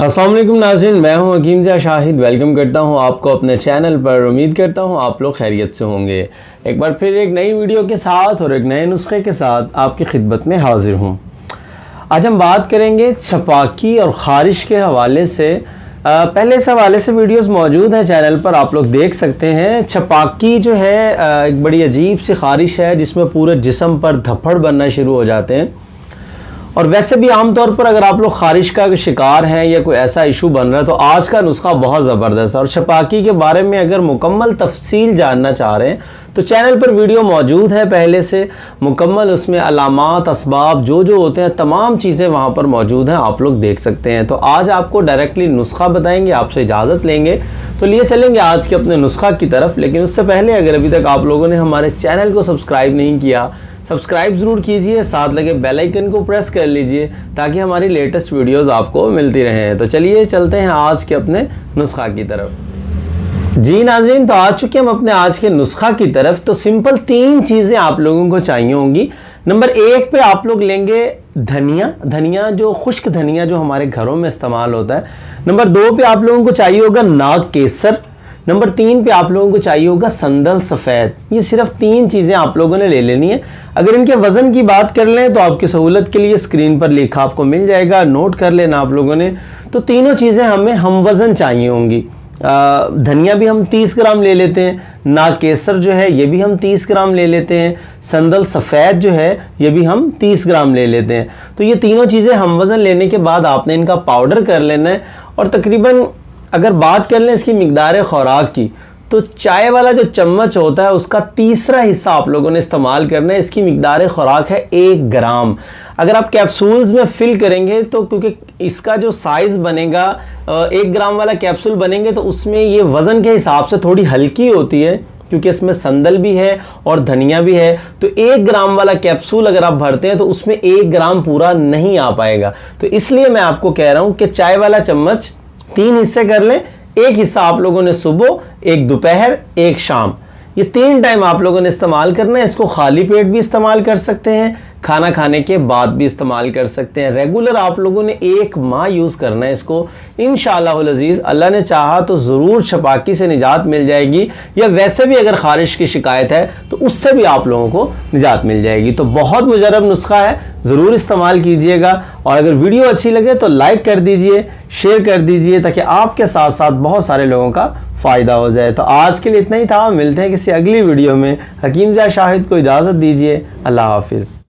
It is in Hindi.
अस्सलाम वालेकुम नाज़रीन, मैं हूं हकीम ज़ा शाहिद। वेलकम करता हूं आपको अपने चैनल पर। उम्मीद करता हूं आप लोग खैरियत से होंगे। एक बार फिर एक नई वीडियो के साथ और एक नए नुस्खे के साथ आपकी खिदमत में हाजिर हूं। आज हम बात करेंगे छपाकी और ख़ारिश के हवाले से। पहले इस हवाले से वीडियोस मौजूद हैं चैनल पर, आप लोग देख सकते हैं। छपाकी जो है एक बड़ी अजीब सी ख़ारिश है जिसमें पूरे जिस्म पर धब्बड़ बनना शुरू हो जाते हैं। और वैसे भी आमतौर पर अगर आप लोग ख़ारिश का शिकार हैं या कोई ऐसा इशू बन रहा है तो आज का नुस्खा बहुत ज़बरदस्त है। और छपाकी के बारे में अगर मुकम्मल तफसील जानना चाह रहे हैं तो चैनल पर वीडियो मौजूद है पहले से मुकम्मल, उसमें अलामात असबाब जो होते हैं तमाम चीज़ें वहाँ पर मौजूद हैं, आप लोग देख सकते हैं। तो आज आपको डायरेक्टली नुस्खा बताएंगे, आपसे इजाज़त लेंगे तो लिए चलेंगे आज के अपने नुस्खा की तरफ। लेकिन उससे पहले अगर अभी तक आप लोगों ने हमारे चैनल को सब्सक्राइब नहीं किया, सब्सक्राइब ज़रूर कीजिए, साथ लगे बेल आइकन को प्रेस कर लीजिए ताकि हमारी लेटेस्ट वीडियोस आपको मिलती रहें। तो चलिए चलते हैं आज के अपने नुस्खा की तरफ। जी नाज़रीन, तो आ चुके हम अपने आज के नुस्खा की तरफ। तो सिंपल 3 चीज़ें आप लोगों को चाहिए होंगी। नंबर 1 पे आप लोग लेंगे धनिया जो खुश्क धनिया जो हमारे घरों में इस्तेमाल होता है। नंबर 2 पे आप लोगों को चाहिए होगा नाग केसर। नंबर 3 पे आप लोगों को चाहिए होगा संदल सफ़ेद। ये सिर्फ 3 चीज़ें आप लोगों ने ले लेनी है। अगर इनके वज़न की बात कर लें तो आपकी सहूलत के लिए स्क्रीन पर लिखा आपको मिल जाएगा, नोट कर लेना आप लोगों ने। तो तीनों चीज़ें हमें हम वज़न चाहिए होंगी। धनिया भी हम 30 ग्राम ले लेते हैं, नाग केसर जो है ये भी हम 30 ग्राम ले लेते हैं, संदल सफ़ेद जो है ये भी हम 30 ग्राम ले लेते हैं। तो ये तीनों चीज़ें हम वज़न लेने के बाद आपने इनका पाउडर कर लेना है। और तकरीबन अगर बात कर लें इसकी मिकदार ख़ुराक की तो चाय वाला जो चम्मच होता है उसका तीसरा हिस्सा आप लोगों ने इस्तेमाल करना है। इसकी मिकदार ख़ुराक है 1 ग्राम। अगर आप कैप्सूल्स में फ़िल करेंगे तो क्योंकि इसका जो साइज़ बनेगा 1 ग्राम वाला कैप्सूल बनेंगे तो उसमें ये वज़न के हिसाब से थोड़ी हल्की होती है क्योंकि इसमें संदल भी है और धनिया भी है। तो 1 ग्राम वाला कैप्सूल अगर आप भरते हैं तो उसमें 1 ग्राम पूरा नहीं आ पाएगा। तो इसलिए मैं आपको कह रहा हूँ कि चाय वाला चम्मच 3 हिस्से कर लें। 1 हिस्सा आप लोगों ने सुबह, 1 दोपहर, 1 शाम, ये 3 टाइम आप लोगों ने इस्तेमाल करना है। इसको खाली पेट भी इस्तेमाल कर सकते हैं, खाना खाने के बाद भी इस्तेमाल कर सकते हैं। रेगुलर आप लोगों ने 1 माह यूज़ करना है इसको। इंशाअल्लाह अज़ीज़ अल्लाह ने चाहा तो ज़रूर छपाकी से निजात मिल जाएगी, या वैसे भी अगर ख़ारिश की शिकायत है तो उससे भी आप लोगों को निजात मिल जाएगी। तो बहुत मुजरब नुस्खा है, ज़रूर इस्तेमाल कीजिएगा। और अगर वीडियो अच्छी लगे तो लाइक कर दीजिए, शेयर कर दीजिए ताकि आपके साथ साथ बहुत सारे लोगों का फ़ायदा हो जाए। तो आज के लिए इतना ही था, मिलते हैं किसी अगली वीडियो में। हकीम ज़ा शाहिद को इजाज़त दीजिए। अल्लाह हाफिज़।